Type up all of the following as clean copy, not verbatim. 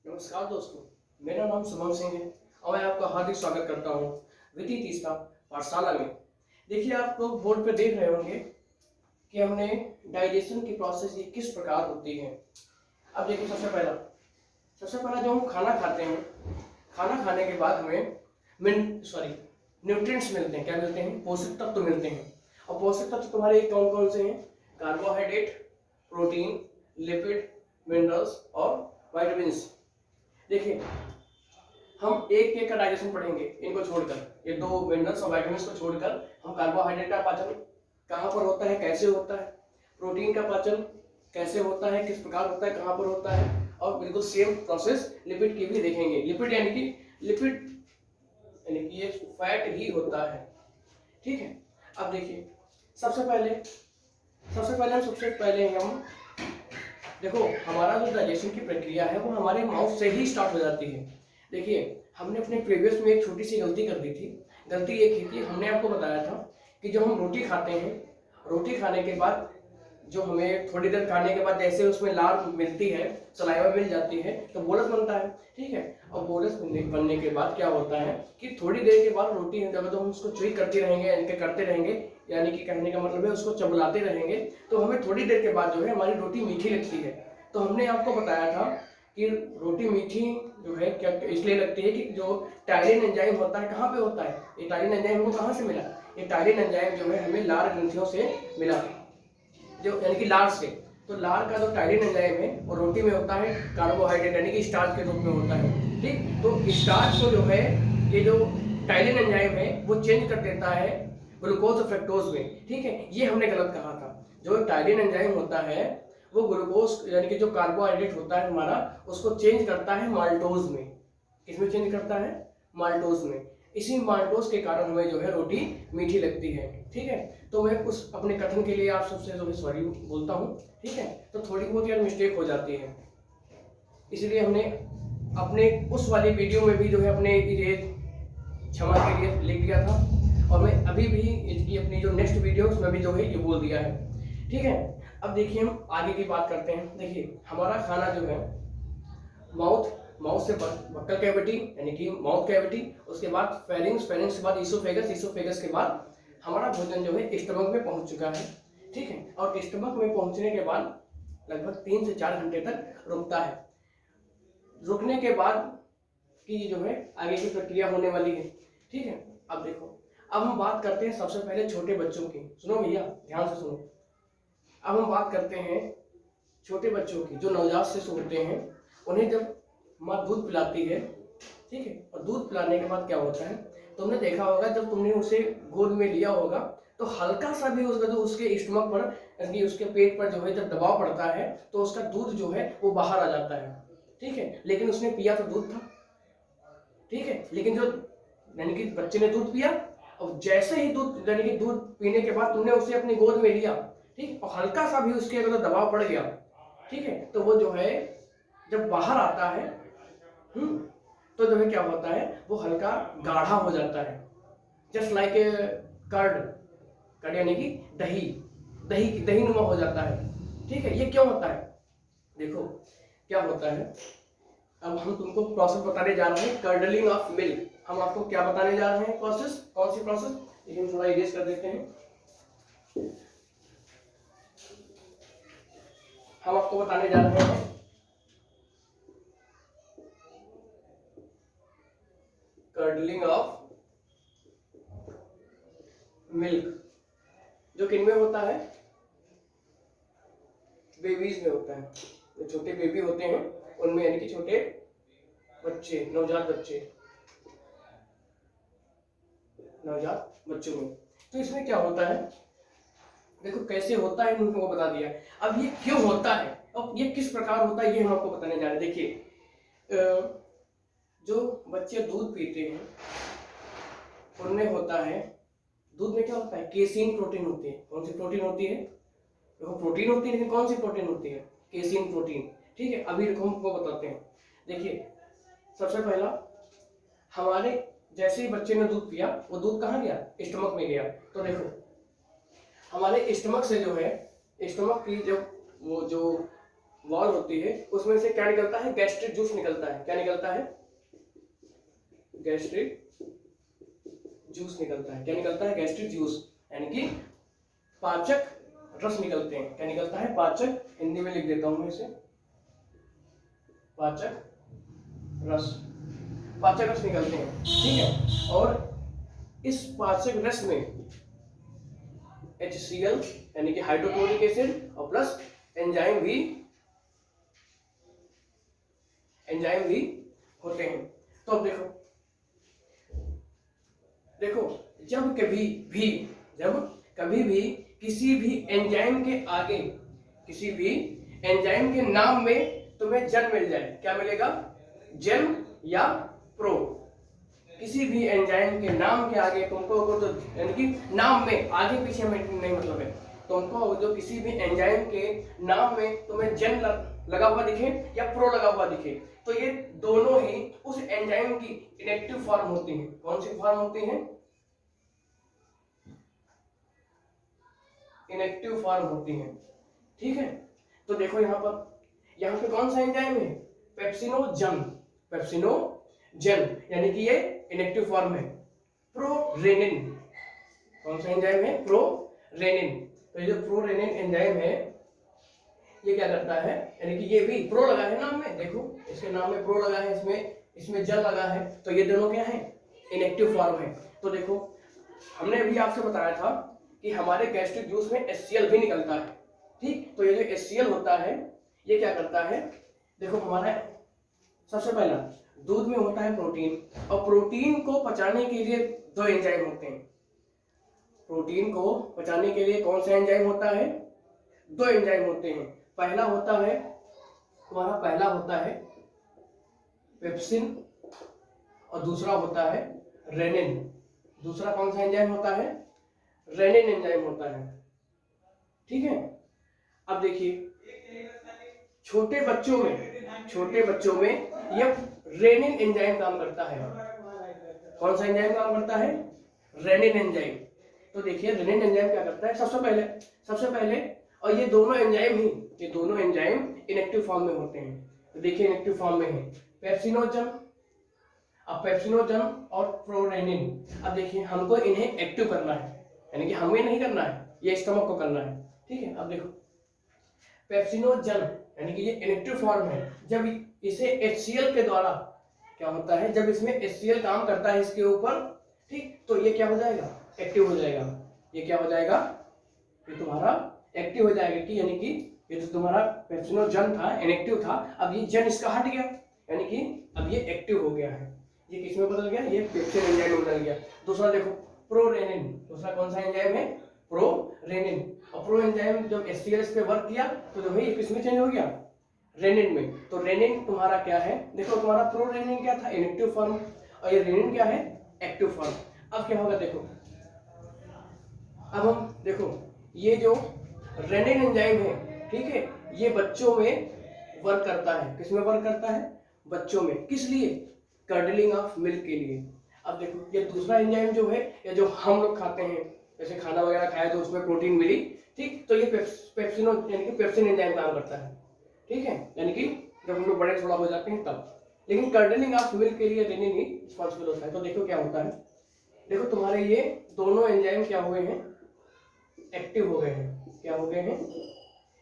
नमस्कार दोस्तों, मेरा नाम शुभम सिंह है और मैं आपका हार्दिक स्वागत करता हूँ विधि तीसरा पाठशाला में। देखिए, आप लोग बोर्ड पे देख रहे होंगे कि हमने डाइजेशन की प्रोसेस ये किस प्रकार होती है। अब देखिए, सबसे पहला जो हम खाना खाते हैं, खाना खाने के बाद हमें न्यूट्रिएंट्स मिलते हैं। क्या मिलते हैं? पोषक तत्व मिलते हैं। और पोषक तत्व तुम्हारे कौन कौन से हैं? कार्बोहाइड्रेट, प्रोटीन, लिपिड, मिनरल्स और वाइटामिन्स। देखिए, हम एक एक का डाइजेशन पढ़ेंगे, इनको छोड़कर, ये दो मिनरल्स और विटामिन्स को छोड़कर हम कार्बोहाइड्रेट का पाचन कहाँ पर होता है, कैसे होता है, प्रोटीन का पाचन कैसे होता है, किस प्रकार होता है, कहाँ पर होता है, और बिल्कुल सेम प्रोसेस लिपिड की भी देखेंगे। लिपिड यानी कि ये फैट ही होता है। ठीक है। अब देखिए, सबसे पहले हम देखो, हमारा जो डाइजेशन की प्रक्रिया है वो हमारे माउथ से ही स्टार्ट हो जाती है। देखिए, हमने अपने प्रीवियस में एक छोटी सी गलती कर दी थी। गलती ये की थी, हमने आपको बताया था कि जब हम रोटी खाते हैं, रोटी खाने के बाद जो हमें थोड़ी देर खाने के बाद जैसे उसमें लार मिलती है, सलाइवा मिल जाती है, तो बोलस बनता है। ठीक है। और बोलस बनने के बाद क्या होता है कि थोड़ी देर के बाद रोटी जब हम उसको च्युई करते रहेंगे, यानी कि कहने का मतलब है उसको चबलाते रहेंगे, तो हमें थोड़ी देर के बाद जो है हमारी रोटी मीठी लगती है। तो हमने आपको बताया था कि रोटी मीठी जो है क्या इसलिए लगती है कि जो टायरिन एंजाइम होता है, कहाँ पे होता है ये टायरिन एंजाइम? हमको कहाँ से मिला? ये टायरिन एंजाइम जो है हमें लार ग्रंथियों से मिला, जो यानी कि लार से। तो लार का जो टायरिन एंजाइम है वो रोटी में होता है कार्बोहाइड्रेट यानी कि स्टार्च के रूप में होता है। ठीक। तो स्टार्च को जो है ये जो टायरिन एंजाइम है वो चेंज कर देता है ग्लूकोज और फ्रक्टोज में। ठीक है। ये हमने गलत कहा था। जो टायरिन एंजाइम होता है वो ग्लूकोज यानी कि जो कार्बोहाइड्रेट होता है हमारा, उसको चेंज करता है माल्टोज में। किसमें चेंज करता है? माल्टोज में। इसी माल्टोज के कारण हमें जो है रोटी मीठी लगती है। ठीक है। तो मैं उस अपने कथन के लिए आप सबसे जो है सॉरी बोलता हूँ। ठीक है। तो थोड़ी बहुत यार मिस्टेक हो जाती है, इसलिए हमने अपने उस वाली वीडियो में भी जो है अपने ये क्षमा के लिए लिख दिया था, और मैं अभी भी इसकी अपनी जो नेक्स्ट वीडियो उसमें भी जो है ये बोल दिया है। ठीक है। अब देखिए, हम आगे की बात करते हैं। देखिए, हमारा खाना जो है माउथ माउथ से बक्कल कैविटी यानी कि माउथ कैविटी, उसके बाद फेरिंग्स, फेरिंग्स के बाद ईसोफेगस, ईसोफेगस के बाद हमारा भोजन जो है स्टमक में पहुंच चुका है। ठीक है। और स्टमक में पहुंचने के बाद लगभग 3 से 4 घंटे तक रुकता है। रुकने के बाद की जो है आगे की प्रक्रिया होने वाली है। ठीक है। अब देखो, अब हम बात करते हैं सबसे पहले छोटे बच्चों की। सुनो भैया, ध्यान से सुनो। अब हम बात करते हैं छोटे बच्चों की जो नवजात शिशु होते हैं। उन्हें जब माँ दूध पिलाती है, ठीक है, और दूध पिलाने के बाद क्या होता है, तुमने देखा होगा जब तुमने उसे गोद में लिया होगा तो हल्का सा भी उसका जो उसके स्टमक पर यानी उसके पेट पर जो है जब दबाव पड़ता है तो उसका दूध जो है वो बाहर आ जाता है। ठीक है। लेकिन उसने पिया तो दूध था। ठीक है। लेकिन जो यानी कि बच्चे ने दूध पिया, और जैसे ही दूध यानी कि दूध पीने के बाद तुमने उसे अपनी गोद में लिया, ठीक, और हल्का सा भी उसके अगर दबाव पड़ गया, ठीक है, तो वो जो है जब बाहर आता है, तो जो है क्या होता है, वो हल्का गाढ़ा हो जाता है, जस्ट लाइक कर्ड। कर्ड यानी कि दही, दही नुमा हो जाता है। ठीक है। ये क्यों होता है? देखो क्या होता है, अब हम तुमको प्रोसेस बताने जा रहे हैं, कर्डलिंग ऑफ मिल्क। हम आपको क्या बताने जा रहे हैं? प्रोसेस। कौन सी प्रोसेस? लेकिन थोड़ा इरेज कर देते हैं। हम आपको बताने जा रहे हैं कर्डलिंग ऑफ मिल्क, जो किन में होता है? बेबीज में होता है। जो छोटे बेबी होते हैं उनमें, यानी कि छोटे बच्चे, नवजात बच्चों में। तो इसमें क्या होता है, देखो कैसे होता है, मैंने तुमको बता दिया। अब ये क्यों होता है, अब ये किस प्रकार होता है, ये हम आपको बताने जा रहे हैं। देखिए, जो बच्चे दूध पीते हैं उनमें होता है, दूध में क्या होता है, केसीन प्रोटीन होती है। कौन सी प्रोटीन होती है? देखो प्रोटीन होती है, लेकिन कौन सी प्रोटीन होती है? Casein protein. ठीक है। अभी हम आपको बताते हैं। देखिए, सबसे पहला हमारे जैसे ही बच्चे ने दूध पिया, वो दूध कहाँ गया? स्टमक में गया। तो देखो, हमारे स्टमक से जो है, स्टमक की जब वो जो वॉल होती है, उसमें से क्या निकलता है, गैस्ट्रिक जूस निकलता है। क्या निकलता है, गैस्ट्रिक जूस निकलता है। क्या निकलता है, गैस्ट्रिक जूस, यानी कि पाचक रस निकलते हैं। क्या निकलता है, पाचक, हिंदी में लिख देता हूं मैं इसे, पाचक रस, पाचक रस निकलते हैं, ठीक है। और इस पाचक रस में HCl यानी कि हाइड्रोक्लोरिक एसिड और प्लस एंजाइम भी होते हैं। तो अब देखो जब कभी भी किसी भी एंजाइम के आगे, किसी भी एंजाइम के नाम में तुम्हें जन मिल जाए, क्या मिलेगा, जन या प्रो। किसी भी एंजाइम के नाम के आगे तुमको अगर तो यानी कि नाम में आगे पीछे में नहीं मतलब है, तुमको जो किसी भी एंजाइम के नाम में तुम्हें जन लगा हुआ दिखे या प्रो लगा हुआ दिखे, तो ये दोनों ही उस एंजाइम की इनएक्टिव फॉर्म होती है। कौन सी फॉर्म होती है, इनएक्टिव फॉर्म होती है, ठीक है। तो देखो यहाँ पे कौन सा एंजाइम है, पेप्सिनोजन, यानी कि ये इनएक्टिव फॉर्म है। प्रोरेनिन, कौन सा एंजाइम है, प्रोरेनिन। तो ये जो प्रोरेनिन एंजाइम है ये क्या करता है, यानी कि ये भी प्रो लगा है नाम में, देखो इसके नाम में प्रो लगा है, इसमें जल लगा है, तो ये दोनों क्या है, इनएक्टिव फॉर्म है। तो देखो हमने अभी आपसे बताया था कि हमारे गैस्ट्रिक जूस में HCl भी निकलता है, ठीक। तो ये जो HCl होता है ये क्या करता है, देखो हमारा सबसे पहला दूध में होता है प्रोटीन, और प्रोटीन को पचाने के लिए दो एंजाइम होते हैं। प्रोटीन को पचाने के लिए कौन सा एंजाइम होता है, दो एंजाइम होते हैं। पहला होता है पेप्सिन और दूसरा होता है रेनिन। दूसरा कौन सा एंजाइम होता है, रेनिन एंजाइम होता है, ठीक है। अब देखिए छोटे बच्चों में यह रेनिन एंजाइम काम करता है। कौन सा एंजाइम काम करता है, रेनिन एंजाइम। तो देखिए रेनिन एंजाइम क्या करता है, सबसे पहले और ये दोनों एंजाइम इनएक्टिव फॉर्म में होते हैं। तो देखिए इनएक्टिव फॉर्म में है पेप्सिनोजन, अब पेप्सिनोजन और प्रोरेनिन। अब देखिए हमको इन्हें एक्टिव करना है, यानी कि हमें नहीं करना है, ये स्टमक को करना है, ठीक है। अब देखो पेप्सिनोजन यानी कि ये इनएक्टिव फॉर्म है। जब इसे HCl के द्वारा क्या होता है, जब इसमें HCl काम करता है इसके ऊपर, ठीक, तो ये क्या हो जाएगा, एक्टिव हो जाएगा। ये क्या हो जाएगा, ये तुम्हारा एक्टिव हो जाएगा, कि यानी कि ये जो तुम्हारा पेप्सिनोजन था इनएक्टिव था, अब ये जन इसका हट गया, यानी कि अब ये एक्टिव हो गया है। ये किसमें बदल गया, ये पेप्सिन एंजाइम में बदल गया। दूसरा देखो प्रोरेनिन, दूसरा कौन सा एंजाइम है, प्रोरेनिन। और प्रो एंजाइम जब HCl पे वर्क किया तो जो है किसमें चेंज हो गया, रेनिन में। तो रेनिन तुम्हारा क्या है, देखो तुम्हारा प्रोरेनिन क्या था, इनएक्टिव फॉर्म, और ये रेनिन क्या है, एक्टिव फॉर्म। अब क्या होगा देखो, अब हम देखो ये जो रेनिन एंजाइम है, ठीक है, ये बच्चों में वर्क करता है। किसमें वर्क करता है, बच्चों में। किस लिए, कर्डलिंग ऑफ मिल्क के लिए। अब देखो ये दूसरा एंजाइम जो है, या जो हम लोग खाते हैं, जैसे खाना वगैरह खाया तो उसमें प्रोटीन मिली, ठीक, तो ये पेप्सिनो यानी कि पेप्सिन एंजाइम काम करता है, ठीक है, यानी कि जब हम लोग बड़े थोड़ा हो जाते हैं तब। लेकिन कर्डलिंग ऑफ मिल्क के लिए रेनिन ही रिस्पॉन्सिबल होता है। तो देखो क्या होता है, देखो तुम्हारे ये दोनों एंजाइम क्या हुए हैं, एक्टिव हो गए हैं। क्या हो गए हैं,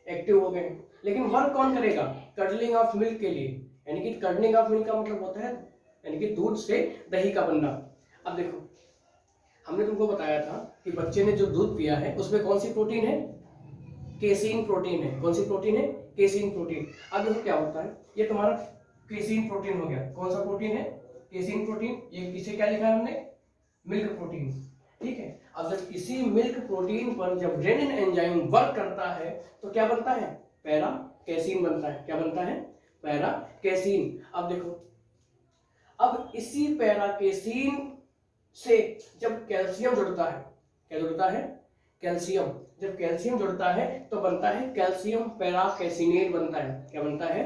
एक्टिव हो गए हैं। लेकिन वर्क कौन करेगा, कर्डलिंग ऑफ मिल्क के लिए, यानी कि कर्डलिंग ऑफ मिल्क का मतलब होता है यानी कि दूध से दही का बनना। अब देखो हमने तुमको बताया था कि बच्चे ने जो दूध पिया है उसमें कौन सी प्रोटीन है, केसीन प्रोटीन है। कौन सी प्रोटीन है, केसीन प्रोटीन। अब देखो क्या होता है, ये तुम्हारा केसीन प्रोटीन हो गया। कौन सा प्रोटीन है, केसीन प्रोटीन। ये इसे क्या लिखा है हमने, मिल्क प्रोटीन, ठीक है। अब जब इसी मिल्क प्रोटीन पर जब रेनिन एंजाइम वर्क करता है तो क्या बनता है, पैरा कैसीन बनता है। क्या बनता है, पैरा कैसीन। अब देखो अब इसी पैरा कैसीन से जब कैल्शियम जुड़ता है, क्या जुड़ता है, कैल्शियम। जब कैल्शियम जुड़ता है तो बनता है कैल्शियम पैरा कैसिनेट बनता है। क्या बनता है,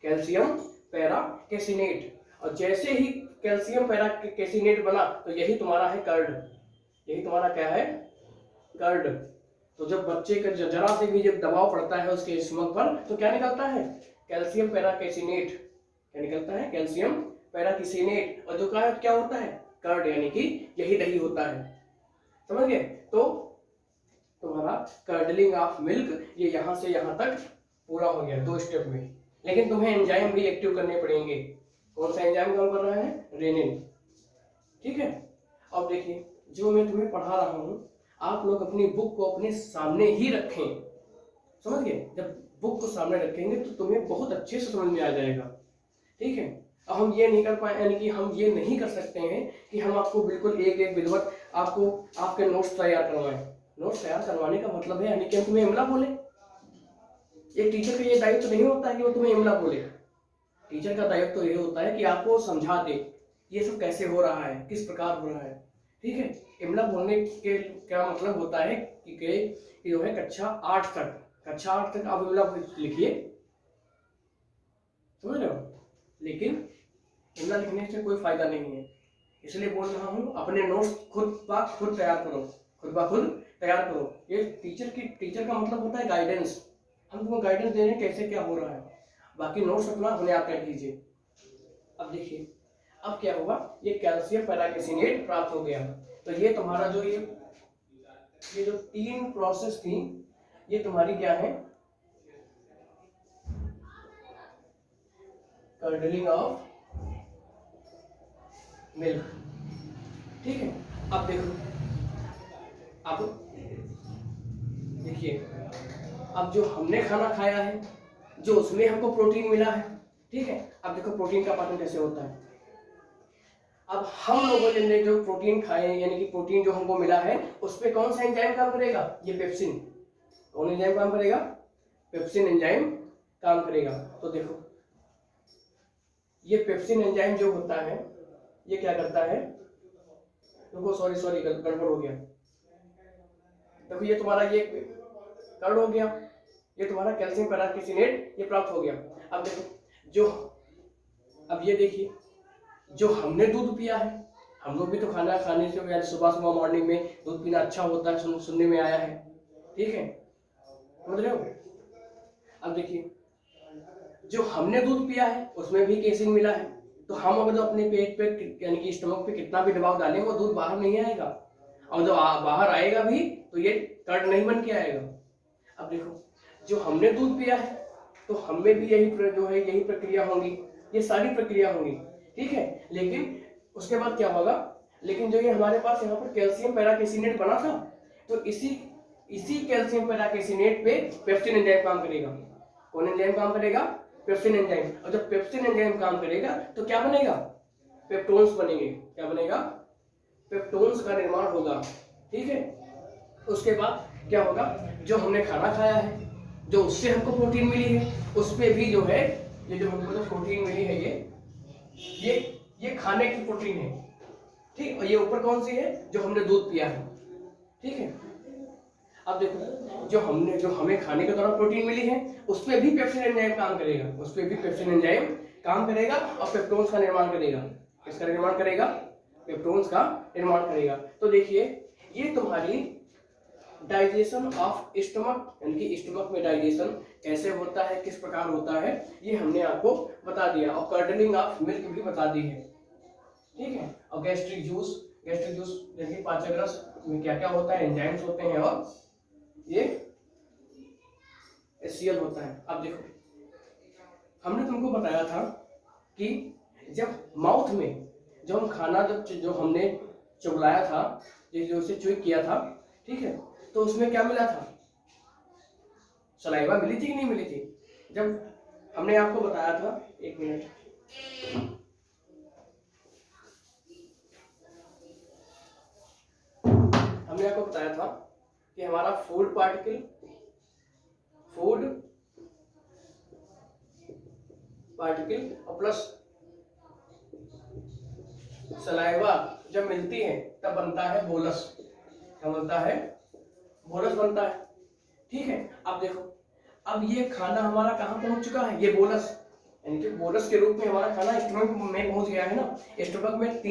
कैल्शियम पैरा कैसिनेट। और जैसे ही कैल्शियम पैरा कैसिनेट बना तो यही तुम्हारा है कर्ड। यही तुम्हारा क्या है, कर्ड। तो जब बच्चे का जरा से भी जब दबाव पड़ता है उसके स्टमक पर तो क्या निकलता है, कैल्शियम पैराकेसिनेट। क्या निकलता है, कैल्शियम पैराकेसिनेट। और जो क्या होता है, कर्ड, यानी कि यही दही होता है। समझ गए? तो तुम्हारा कर्डलिंग ऑफ मिल्क ये यहाँ से यहाँ तक पूरा हो गया 2 स्टेप में। लेकिन तुम्हें एंजाइम भी एक्टिव करने पड़ेंगे। कौन सा एंजाइम काम कर रहा है, रेनिन। ठीक है, अब देखिए जो मैं तुम्हें पढ़ा रहा हूँ आप लोग अपनी बुक को अपने सामने ही रखें। समझ गए? जब बुक को सामने रखेंगे तो तुम्हें बहुत अच्छे से समझ में आ जाएगा। ठीक है, अब हम ये नहीं कर पाए, यानी कि हम ये नहीं कर सकते हैं कि हम आपको बिल्कुल एक एक विधिवत आपको आपके नोट्स तैयार करवाएं। नोट्स तैयार करवाने का मतलब है यानी कि हम तुम्हें इमला बोले। एक टीचर का ये दायित्व नहीं होता है कि वो तुम्हें इमला बोले। टीचर का दायित्व तो ये होता है कि आपको समझा दे ये सब कैसे हो रहा है, किस प्रकार हो रहा है। ठीक है, इमला बोलने के क्या मतलब होता है कि जो है कक्षा 8 तक आप इमला लिखिए। समझ रहे हो? लेकिन इमला लिखने से कोई फायदा नहीं है, इसलिए बोल रहा हूँ अपने नोट्स खुद तैयार करो, खुद तैयार करो। ये टीचर का मतलब होता है गाइडेंस। हम तुमको गाइडेंस दे रहे हैं कैसे क्या हो रहा है, बाकी नोट्स अपना अपने आप कर लीजिए। अब देखिए अब क्या होगा, ये कैल्शियम पैराकेसिनेट प्राप्त हो गया। तो ये तुम्हारा जो ये जो 3 प्रोसेस थी ये तुम्हारी क्या है, कर्डलिंग ऑफ मिल्क। ठीक है, अब देखो, अब देखिए अब जो हमने खाना खाया है, जो उसमें हमको प्रोटीन मिला है। ठीक है, अब देखो प्रोटीन का पाचन कैसे होता है। अब हम लोगों ने जो प्रोटीन खाए, यानी कि प्रोटीन जो हमको मिला है उस पे कौन सा एंजाइम काम करेगा, ये पेप्सिन। कौन एंजाइम काम करेगा, पेप्सिन एंजाइम काम करेगा। तो देखो ये पेप्सिन एंजाइम जो होता है ये क्या करता है, देखो सॉरी गड़बड़ हो गया। देखो ये तुम्हारा ये कर्ड हो गया, ये तुम्हारा कैल्शियम पैराकेसिनेट ये प्राप्त हो गया। अब देखो अब ये देखिए जो हमने दूध पिया है, हम लोग भी तो खाना खाने से पहले सुबह मॉर्निंग में दूध पीना अच्छा होता है, सुनने में आया है। ठीक है, समझ रहे हो? अब देखिए जो हमने दूध पिया है उसमें भी केसिन मिला है, तो हम अगर तो अपने पेट पे यानी कि स्टमक पे कितना भी दबाव डालेंगे वो दूध बाहर नहीं आएगा, और जो बाहर आएगा भी तो ये कर्ड नहीं बन के आएगा। अब देखो जो हमने दूध पिया है तो हमें भी यही प्रक्रिया होंगी, ये सारी प्रक्रिया होंगी। ठीक है, लेकिन उसके बाद क्या होगा, लेकिन जो ये हमारे पास यहाँ पर कैल्शियम पैराकेसिनेट बना था तो इसी कैल्शियम पैराकेसिनेट पे पेप्सिन एंजाइम काम करेगा। कौन एंजाइम काम करेगा, पेप्सिन एंजाइम। और जब पेप्सिन एंजाइम काम करेगा तो क्या बनेगा, पेप्टोन्स बनेंगे। क्या बनेगा, पेप्टोन्स का निर्माण होगा। ठीक है, उसके बाद क्या होगा, जो हमने खाना खाया है, जो उससे हमको प्रोटीन मिली है, उस पे भी जो है ये जो हमको जो प्रोटीन मिली है ये खाने की प्रोटीन है। ठीक, और ये ऊपर कौन सी है, जो हमने दूध पिया है। ठीक है, अब देखो जो हमें खाने के दौरान प्रोटीन मिली है उस पे भी पेप्सिन एंजाइम काम करेगा, उस पे भी पेप्सिन एंजाइम काम करेगा और पेप्टोन्स का निर्माण करेगा। किसका निर्माण करेगा, पेप्टोन्स का निर्माण करेगा। तो देखिए ये तुम्हारी डाइजेशन ऑफ स्टमक, यानी कि स्टमक में डाइजेशन कैसे होता है, किस प्रकार होता है, ये हमने आपको बता दिया, और कर्डलिंग ऑफ मिल्क भी बता दी है। ठीक है, और गैस्ट्रिक जूस यानी पाचक रस में क्या क्या होता है, एंजाइम्स होते हैं और ये HCl होता है। अब देखो हमने तुमको बताया था कि जब माउथ में जो हम खाना जो हमने चुगलाया था, जो उसे च्युई किया था, ठीक है, तो उसमें क्या मिला था, सलाइवा मिली थी कि नहीं मिली थी। जब हमने आपको बताया था, एक मिनट, हमने आपको बताया था कि हमारा फूड पार्टिकल और प्लस सलाइवा जब मिलती है तब बनता है बोलस। क्या बनता है, बोलस बनता है। ठीक है, अब देखो अब ये खाना हमारा कहाँ पहुंच चुका है, ये बोलस, यानी कि बोलस के रूप में हमारा खाना स्टमक में पहुंच गया है ना। स्टमक में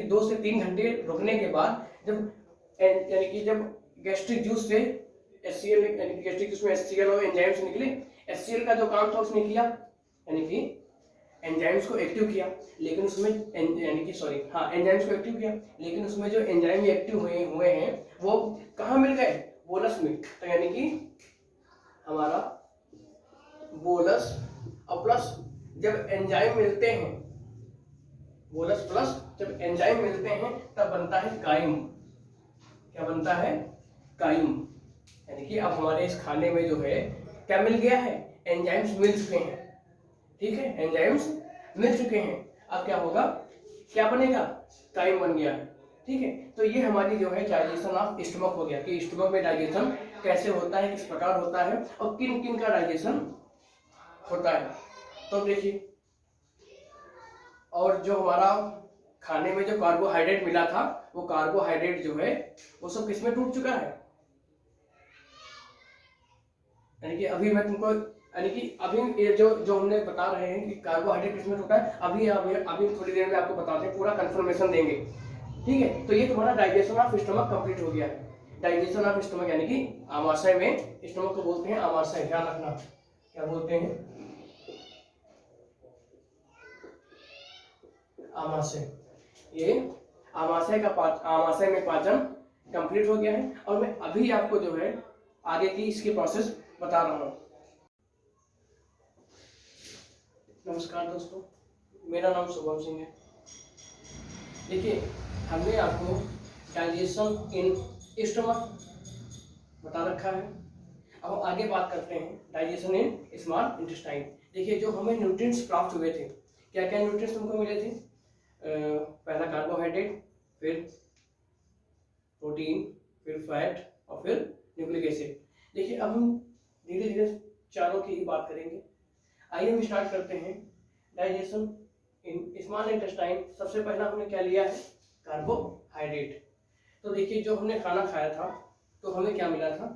2 से 3 घंटे रुकने के बाद जब यानी कि जब गैस्ट्रिक जूस से HCl यानी कि गैस्ट्रिक जूस में HCl और एंजाइम्स निकले। HCl का जो काम था उसने किया, यानी कि एंजाइम्स को एक्टिव किया, लेकिन उसमें यानी कि एंजाइम्स को एक्टिव किया, लेकिन उसमें जो एंजाइम एक्टिव हुए हैं वो कहाँ मिल गए? बोलस में। तो यानी कि हमारा बोलस और प्लस जब एंजाइम मिलते हैं, बोलस प्लस जब एंजाइम मिलते हैं तब बनता है काइम। क्या बनता है? काइम। यानी कि अब हमारे इस खाने में जो है क्या मिल गया है? एंजाइम्स मिल चुके हैं। ठीक है, एंजाइम्स मिल चुके हैं। अब क्या होगा? क्या बनेगा? काइम बन गया है। ठीक है, तो ये हमारी जो है डाइजेशन ऑफ स्टमक हो गया कि स्टमक में डाइजेशन कैसे होता है, किस प्रकार होता है और किन किन का डाइजेशन होता है। तो देखिए, और जो हमारा खाने में जो कार्बोहाइड्रेट मिला था वो कार्बोहाइड्रेट जो है वो सब किसमें टूट चुका है? यानी कि अभी मैं तुमको, यानी कि अभी ये जो हमने बता रहे हैं कि कार्बोहाइड्रेट किसमें टूटा है, अभी थोड़ी देर में आपको बताते हैं, पूरा कंफर्मेशन देंगे। ठीक है, तो ये तुम्हारा डाइजेशन ऑफ स्टमक कंप्लीट हो गया है। डाइजेशन ऑफ स्टमक यानी कि आमाशय में, स्टमक को बोलते हैं आमाशय, ध्यान रखना। क्या बोलते हैं? आमाशय। ये आमाशय में पाचन कंप्लीट हो गया है और मैं अभी आपको जो है आगे की इसकी प्रोसेस बता रहा हूँ। नमस्कार दोस्तों, मेरा नाम शुभम सिंह है। देखिए, हमने आपको डाइजेशन इन स्टमक बता रखा है। अब हम आगे बात करते हैं डाइजेशन इन स्मॉल इंटेस्टाइन। देखिए, जो हमें न्यूट्रिएंट्स प्राप्त हुए थे, क्या क्या न्यूट्रिएंट्स हमको मिले थे? पहला कार्बोहाइड्रेट, फिर प्रोटीन, फिर फैट और फिर न्यूक्लिक एसिड। देखिए, अब हम धीरे धीरे चारों की ही बात करेंगे। आइए हम स्टार्ट करते हैं डाइजेशन इन स्मॉल इंटेस्टाइन। सबसे पहला हमने क्या लिया है? कार्बोहाइड्रेट। तो देखिए, जो हमने खाना खाया था तो हमें क्या मिला था?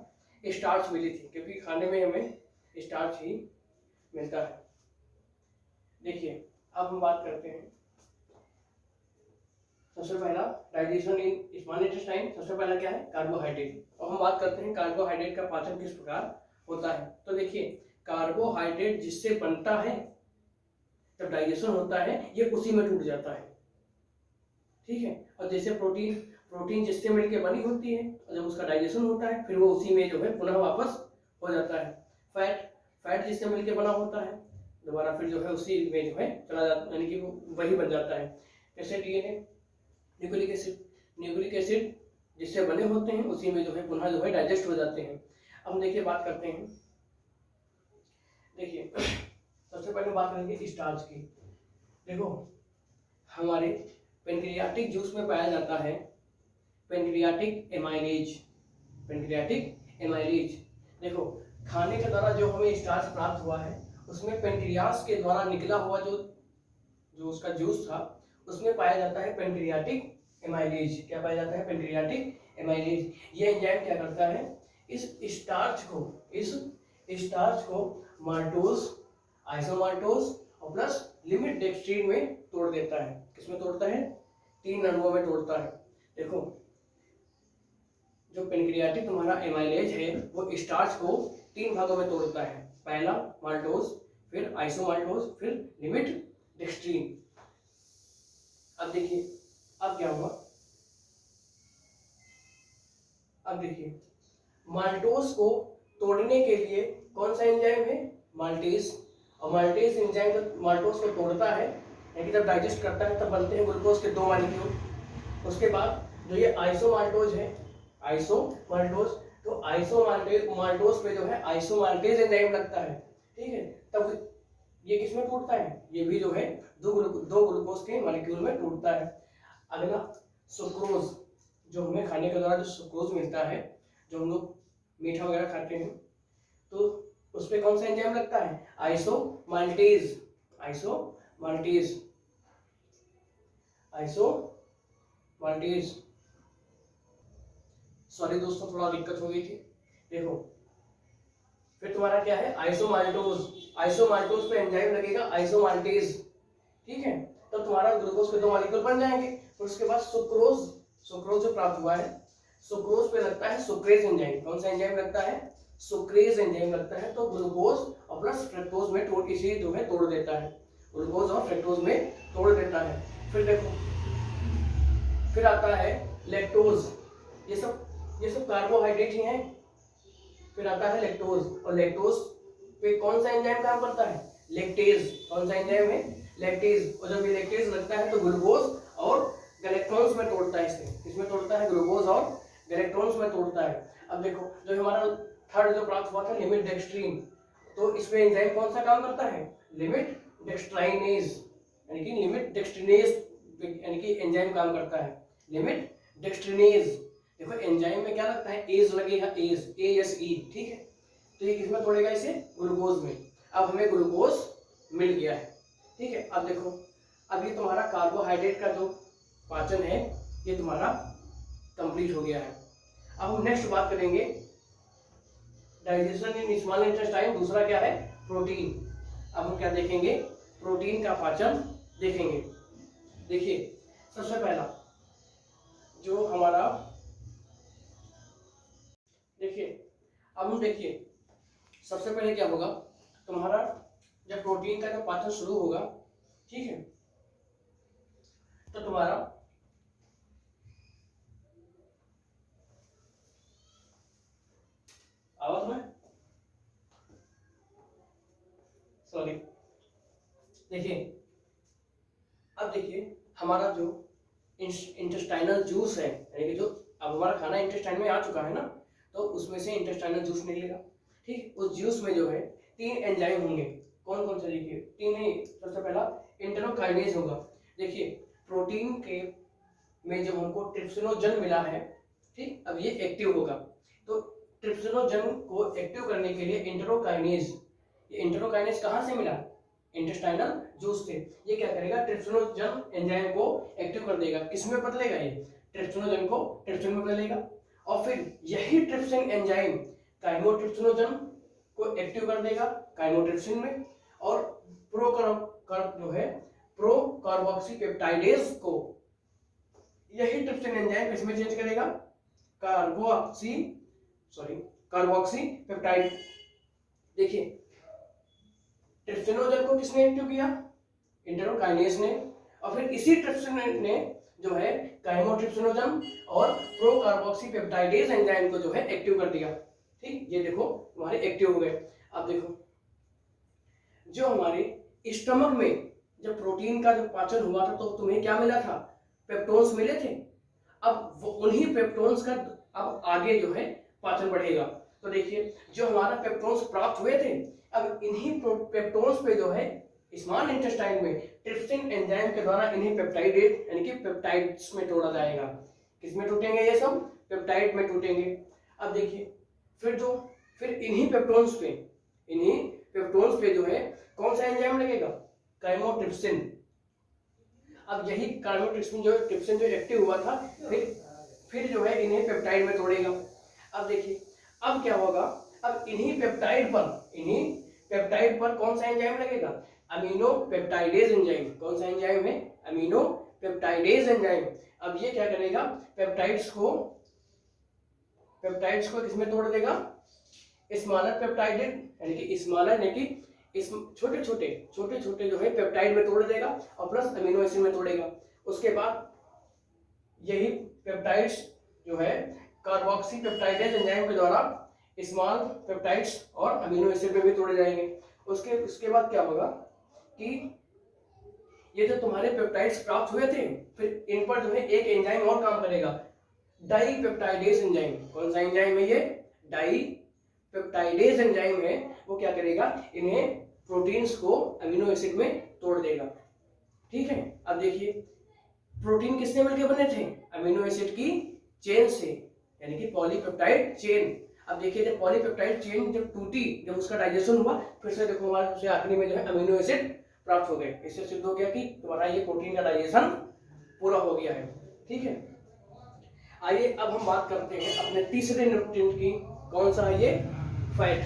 स्टार्च मिली थी, क्योंकि खाने में हमें स्टार्च ही मिलता है। देखिए, अब हम बात करते हैं सबसे पहला डाइजेशन इन स्मॉल इंटेस्टाइन। सबसे पहला क्या है? कार्बोहाइड्रेट। और हम बात करते हैं कार्बोहाइड्रेट का पाचन किस प्रकार होता है। तो देखिए, कार्बोहाइड्रेट जिससे बनता है, जब डाइजेशन होता है ये उसी में टूट जाता है। ठीक है, और जैसे प्रोटीन जिससे मिलकर बनी होती है और जब उसका डाइजेशन होता है फिर वो उसी में जो है पुनः वापस हो जाता है। फैट जिससे मिलकर बना होता है दोबारा फिर जो है उसी में जो है चला जाता, यानी कि वो वही बन जाता है। जैसे डीएनए, न्यूक्लिक एसिड जिससे बने होते हैं उसी में जो है पुनः जो है डाइजेस्ट हो जाते हैं। अब हम देखिए बात करते हैं, देखिए सबसे पहले बात करेंगे स्टार्च की। देखो, हमारे पेनक्रियाटिक जूस में पाया जाता है पेनक्रियाटिक एमाइलेज। देखो, खाने के द्वारा जो हमें स्टार्च प्राप्त हुआ है उसमें पेनक्रियास के द्वारा निकला हुआ जो उसका जूस था उसमें पाया जाता है पेनक्रियाटिक एमाइलेज। क्या पाया जाता है? Pancreatic amylase. ये एंजाइम क्या करता है? इस स्टार्च को माल्टोज, आइसोमाल्टोज और प्लस लिमिट डेक्स्ट्रीन में तोड़ देता है। किसमें तोड़ता है? 3 अणुओं में तोड़ता है। देखो, जो पेनक्रियाटिक तुम्हारा एमाइलेज है वो स्टार्च को 3 भागों में तोड़ता है। पहला माल्टोज, फिर आइसोमाल्टोज, फिर लिमिट डेक्स्ट्रीन। अब देखिए, अब क्या हुआ? अब देखिए, माल्टोज को तोड़ने के लिए कौन सा एंजाइम है? माल्टेज। और माल्टेज एंजाइम जब माल्टोज को तोड़ता है, यानी जब डाइजेस्ट करता है तब बनते हैं ग्लूकोज के 2 मॉलिक्यूल। उसके बाद जो ये आइसोमाल्टोज है, तो आइसोमाल्टोज पे जो है आइसोमाल्टेज एंजाइम लगता है। ठीक है, तब ये किसमें टूटता है? ये भी जो है दो ग्लूकोज के मॉलिक्यूल में टूटता है। अगला सुक्रोज, जो हमें खाने के दौरान जो सुक्रोज मिलता है, जो हम लोग मीठा वगैरह खाते हैं, तो उस पे कौन सा एंजाइम लगता है? आइसोमाल्टेज। सॉरी दोस्तों, थोड़ा दिक्कत हो गई थी। देखो, फिर तुम्हारा क्या है? आइसोमाल्टोज पे एंजाइम लगेगा आइसोमाल्टेज। ठीक है, तो तुम्हारा ग्लूकोज के 2 मॉलिक्यूल बन जाएंगे। फिर उसके बाद सुक्रोज जो प्राप्त हुआ है, सुक्रोज पे लगता है सुक्रेज एंजाइम। कौन सा एंजाइम लगता है? सुक्रेज एंजाइम लगता है। तो ग्लूकोज और प्लस फ्रक्टोज में इसे जो है तोड़ देता है, ग्लूकोज और फ्रक्टोज में तोड़ देता है। फिर देखो, फिर आता है लैक्टोज। ये सब कार्बोहाइड्रेट ही हैं। फिर आता है लैक्टोज, और लैक्टोज पे कौन सा एंजाइम काम करता है? लैक्टेज। कौन सा एंजाइम है? लैक्टेज। और जब ये लैक्टेज लगता है तो ग्लूकोज और गैलेक्ट्रॉन्स में तोड़ता है इसे। किसमें तोड़ता है? ग्लूकोज और गैलेक्ट्रॉन्स में तोड़ता है। अब देखो, जो हमारा थर्ड जो प्राप्त हुआ था लिमिट डेक्स्ट्रीन, तो इसमें एंजाइम कौन सा काम करता है? लिमिट डेक्स्ट्राइनेज, यानी कि लिमिट डेक्स्ट्रिनेज यानी कि एंजाइम काम करता है, लिमिट डेक्स्ट्रिनेज। देखो एंजाइम में क्या लगता है? एज लगेगा, एज, ASE, ठीक है। तो ये किसमें तोड़ेगा? इसे ग्लूकोज में। अब हमें ग्लूकोज मिल गया है, ठीक है। अब देखो, अब ये तुम्हारा कार्बोहाइड्रेट का जो पाचन है ये तुम्हारा कंप्लीट हो गया है। अब हम नेक्स्ट बात करेंगे डाइजेशन इन स्मॉल इंटेस्टाइन। दूसरा क्या है? प्रोटीन। अब हम क्या देखेंगे? प्रोटीन का पाचन देखेंगे। देखिए, सबसे पहला जो हमारा, देखिए अब हम देखिए सबसे पहले क्या होगा तुम्हारा, जब प्रोटीन का जो पाचन शुरू होगा, ठीक है, तो तुम्हारा आवाज में, सॉरी, देखिए अब देखिए हमारा जो इंटेस्टाइनल जूस है, यानी कि जो अब हमारा खाना इंटेस्टाइन में आ चुका है ना, तो उसमें से इंटेस्टाइनल जूस निकलेगा, ठीक। उस जूस में जो है 3 एंजाइम होंगे। कौन कौन से? देखिए 3 ही। सबसे पहला इंटेरोकाइनेज होगा। देखिए प्रोटीन के में जो हमको ट्रिप्सिनोजन मिला है, ठीक, अब ये एक्टिव होगा। तो ट्रिप्सिनोजन को एक्टिव करने के लिए इंटेरोकाइनेज, ये इंटेरोकाइनेज कहाँ से मिला? इंटेस्टाइनल जूस से। ये क्या करेगा? ट्रिप्सिनोजन एंजाइम को एक्टिव कर देगा। किसमें बदलेगा? ये ट्रिप्सिनोजन को ट्रिप्सिन में बदलेगा, और फिर यही ट्रिप्सिन एंजाइम काइमोट्रिप्सिनोजन को एक्टिव कर देगा काइमोट्रिप्सिन में, और जो है प्रो कार्बोक्सीपेप्टाइडेज को यही ट्रिप्सिन एंजाइम किसमें चेंज करेगा? कार्बोक्सीपेप्टाइड। देखिए ट्रिप्सिनोजन को किसने एक्टिव किया? इंटेरोकाइनेज ने, और फिर इसी ट्रिप्सिन ने जो है काइमोट्रिप्सिनोजन और प्रो कार्बोक्सीपेप्टाइडेज एंजाइम को जो है एक्टिव कर दिया, ठीक। ये देखो तुम्हारे एक्टिव हो गए। अब देखो जो हमारे स्टमक में जब प्रोटीन का जो पाचन हुआ था तो तुम्हें क्या मिला था? पेप्टोन्स मिले थे। अब वो उन्हीं पेप्टोन्स का अब आगे जो है पाचन बढ़ेगा। तो देखिए जो हमारा पेप्टोन्स प्राप्त हुए थे, अब इन्हीं पेप्टोन्स पे जो है स्मॉल इंटेस्टाइन में ट्रिप्सिन एंजाइम के द्वारा इन्हीं पेप्टाइडेट यानी कि पेप्टाइड्स में तोड़ा जाएगा। किसमें टूटेंगे? ये सब पेप्टाइड में टूटेंगे। अब देखिए फिर इन्हीं पेप्टोन्स पे जो है कौन सा एंजाइम लगेगा? काइमोट्रिप्सिन। अब यही काइमोट्रिप्सिन जो एक्टिव हुआ था, फिर जो है इन्हें पेप्टाइड में तोड़ेगा। अब देखिए अब क्या होगा? अब इन्हीं पेप्टाइड पर कौन सा एंजाइम लगेगा? Amino peptidase enzyme. कौन सा एंजाइम है? Amino peptidase enzyme. अब ये क्या करेगा? पेप्टाइड्स को किसमें तोड़ देगा? स्मॉलर पेप्टाइडेड यानी कि स्मॉलर यानी कि इस छोटे छोटे जो है पेप्टाइड में तोड़ देगा और प्लस अमीनो एसिड में तोड़ेगा। उसके बाद यही पेप्टाइड्स जो है कार्बोक्सीपेप्टाइडेज एंजाइम के द्वारा स्मॉल पेप्टाइड्स और अमीनो एसिड में भी तोड़े जाएंगे। उसके बाद क्या होगा कि ये जो तुम्हारे पेप्टाइड्स प्राप्त हुए थे, फिर इन पर जो है एक एंजाइम और काम करेगा, डाईपेप्टाइडेज एंजाइम। कौन सा एंजाइम है ये? डाईपेप्टाइडेज एंजाइम है। वो क्या करेगा? इन्हें प्रोटीन्स को अमीनो एसिड में तोड़ देगा, ठीक है। अब देखिए प्रोटीन किससे मिलकर बने थे? अमीनो एसिड की चेन से, यानी कि पॉलीपेप्टाइड चेन। अब देखिए जब पॉलीपेप्टाइड चेन जब टूटी, जब उसका डाइजेशन हुआ, फिर से देखो हमारे सबसे आखिरी में जो है अमीनो एसिड प्राप्त हो गए। इससे सिद्ध हो गया कि तुम्हारा ये प्रोटीन का डाइजेशन पूरा हो गया है, ठीक है। आइए अब हम बात करते हैं अपने तीसरे न्यूट्रिएंट की। कौन सा है ये? फैट।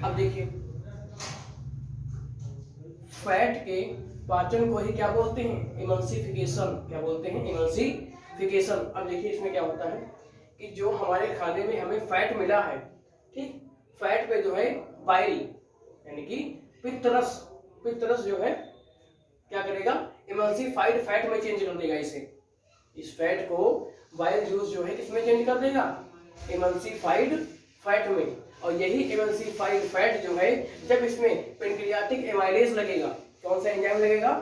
अब देखिए फैट के पाचन को ही क्या बोलते हैं? इमल्सिफिकेशन। क्या बोलते हैं? इमल्सिफिकेशन। अब देखिए इसमें क्या होता है कि जो हमारे खाने में हमें फैट मिला है, ठीक, फैट पे जो है बाइल यानी कि पित्तरस, पित्तरस जो है क्या करेगा, इमल्सिफाइड फैट में चेंज कर देगा इसे, इस फैट को बाइल जूस जो है किसमें चेंज कर देगा, इमल्सिफाइड फैट में। और यही इमल्सिफाइड फैट जो है जब इसमें पेनक्रियाटिक एमाइलेज लगेगा, कौन सा एंजाइम लगेगा,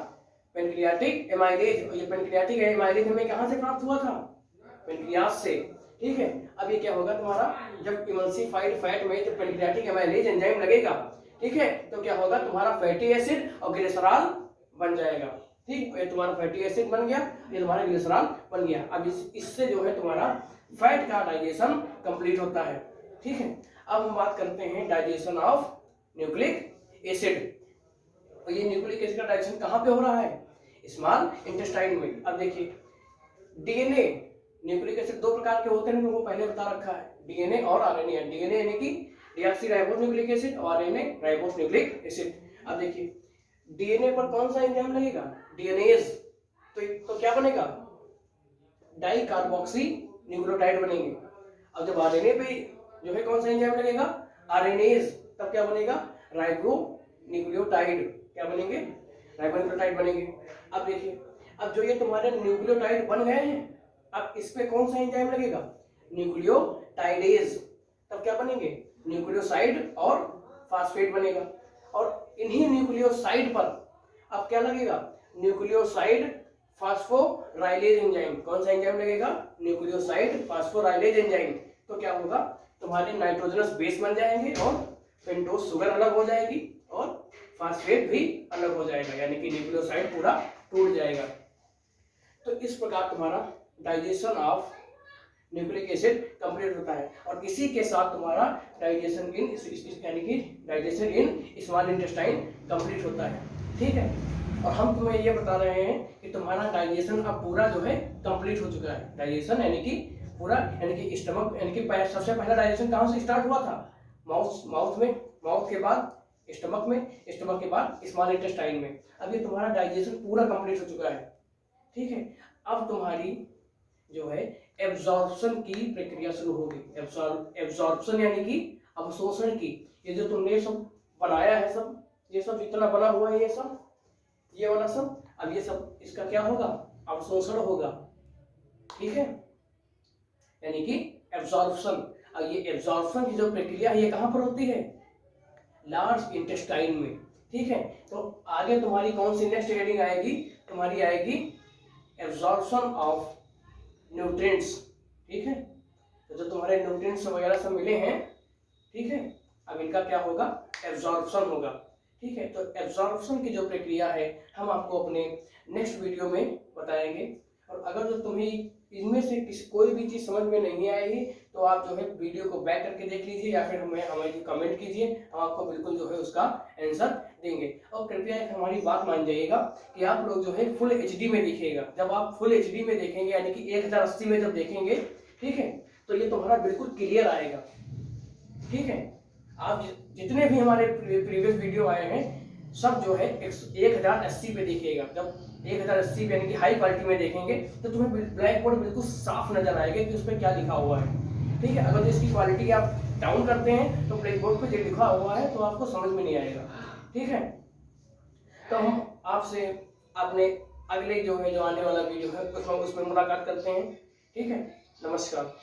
पेनक्रियाटिक एमाइलेज। और ये पेनक्रियाटिक एमाइलेज हमें कहां से प्राप्त हुआ था, पेनक्रियास से, ठीक है। अब ये क्या होगा तुम्हारा, जब इमल्सिफाइड फैट में जब पेनक्रियाटिक एमाइलेज एंजाइम लगेगा, ठीक है, तो क्या होगा, तुम्हारा फैटी एसिड और ग्लिसरॉल बन जाएगा, ठीक, ये तुम्हारा फैटी एसिड बन गया, ये तुम्हारा ग्लिसरॉल बन गया। अब इससे जो है तुम्हारा फैट का डाइजेशन कंप्लीट होता है, ठीक है। अब हम बात करते हैं डाइजेशन ऑफ न्यूक्लिक एसिड। तो ये न्यूक्लिक एसिड का डाइजेशन कहाँ पे हो रहा है, स्मॉल इंटेस्टाइन में। अब देखिए डीएनए, न्यूक्लिक एसिड दो प्रकार के होते हैं, तुमको पहले बता रखा है, डीएनए और आरएनए। डीएनए यानी कि डीऑक्सीराइबोस न्यूक्लिक एसिड और आरएनए राइबोस न्यूक्लिक एसिड। अब देखिए डीएनए पर कौन सा एंजाइम लगेगा, डीएनएज, तो क्या बनेगा, डाई कार्बोक्सी न्यूक्लियोटाइड बनेंगे। अब जब आरएनए पे जो है कौन सा एंजाइम लगेगा, आरएनएज, तब क्या बनेगा, राइबो न्यूक्लियोटाइड, क्या बनेंगे, राइबो न्यूक्लियोटाइड बनेंगे। अब देखिए अब जो ये तुम्हारे न्यूक्लियोटाइड बन गए हैं, अब इस पे कौन सा एंजाइम लगेगा, न्यूक्लियोटाइडेज, तब क्या बनेंगे, न्यूक्लियोसाइड और फास्फेट बनेगा। और इन्हीं न्यूक्लियोसाइड पर अब क्या लगेगा, न्यूक्लियोसाइड फास्फोराइलेज एंजाइम। कौन सा एंजाइम लगेगा, न्यूक्लियोसाइड फास्फोराइलेज एंजाइम। तो क्या होगा, तुम्हारे नाइट्रोजनस बेस बन जाएंगे और पेंटोज शुगर अलग हो जाएगी और फास्फेट भी अलग हो जाएगा, यानी कि न्यूक्लियोसाइड पूरा टूट जाएगा। तो इस प्रकार तुम्हारा digestion of nucleic acid complete होता है। और इसी के साथ तुम्हारा डाइजेशन इन यानी कि digestion in small intestine complete होता है, ठीक है। और हम तुम्हें ये बता रहे हैं कि तुम्हारा डाइजेशन अब पूरा जो है कंप्लीट हो चुका है। डाइजेशन यानी कि पूरा, यानी कि स्टमक, यानी कि सबसे पहला डाइजेशन कहाँ से स्टार्ट हुआ था, माउथ में, माउथ के बाद स्टमक में, स्टमक के बाद स्मॉल इंटेस्टाइन में। अब ये तुम्हारा डाइजेशन पूरा कंप्लीट हो चुका है, ठीक है। अब तुम्हारी जो है एब्जॉर्प्शन की प्रक्रिया शुरू होगी। एब्जॉर्प्शन यानी कि अवशोषण की। ये जो तुमने सब बनाया है, सब ये सब जितना बना हुआ है, ये सब, ये वाला सब, अब ये सब इसका क्या होगा, अवशोषण होगा, ठीक है, यानी कि एब्जॉर्प्शन। अब ये एब्जॉर्प्शन की जो प्रक्रिया है ये कहाँ पर होती है, लार्ज इंटेस्टाइन में, ठीक है। तो आगे तुम्हारी कौन सी नेक्स्ट हेडिंग आएगी, तुम्हारी आएगी एब्जॉर्प्शन ऑफ न्यूट्रिएंट्स, ठीक है। तो जो तुम्हारे न्यूट्रिएंट्स वगैरह सब मिले हैं, ठीक है, अब इनका क्या होगा, एब्जॉर्प्शन होगा, ठीक है। तो एब्जॉर्प्शन की जो प्रक्रिया है हम आपको अपने नेक्स्ट वीडियो में बताएंगे। और अगर जो तुम्हें इनमें से कोई भी चीज़ समझ में नहीं आएगी तो आप जो है वीडियो को बैक करके देख लीजिए या फिर हमें कमेंट कीजिए, हम आपको बिल्कुल जो है उसका आंसर देंगे। और कृपया एक हमारी बात मान जाइएगा कि आप लोग जो है फुल एचडी में देखिएगा। जब आप फुल एचडी में देखेंगे यानी कि 1080 में जब देखेंगे, ठीक है, तो ये तुम्हारा बिल्कुल क्लियर आएगा, ठीक है। आप जितने भी हमारे प्रीवियस वीडियो आए हैं सब जो है 1080 पे देखिएगा। जब 1080 पे यानी कि हाई क्वालिटी में देखेंगे तो तुम्हें ब्लैक बोर्ड बिल्कुल साफ नजर आएगा कि उस पर क्या लिखा हुआ है, ठीक है। अगर इसकी क्वालिटी आप डाउन करते हैं तो ब्लैक बोर्ड पे जो लिखा हुआ है तो आपको समझ में नहीं आएगा, ठीक है। तो हम आपसे अपने अगले जो है जो आने वाला वीडियो है उसमें मुलाकात करते हैं, ठीक है। नमस्कार।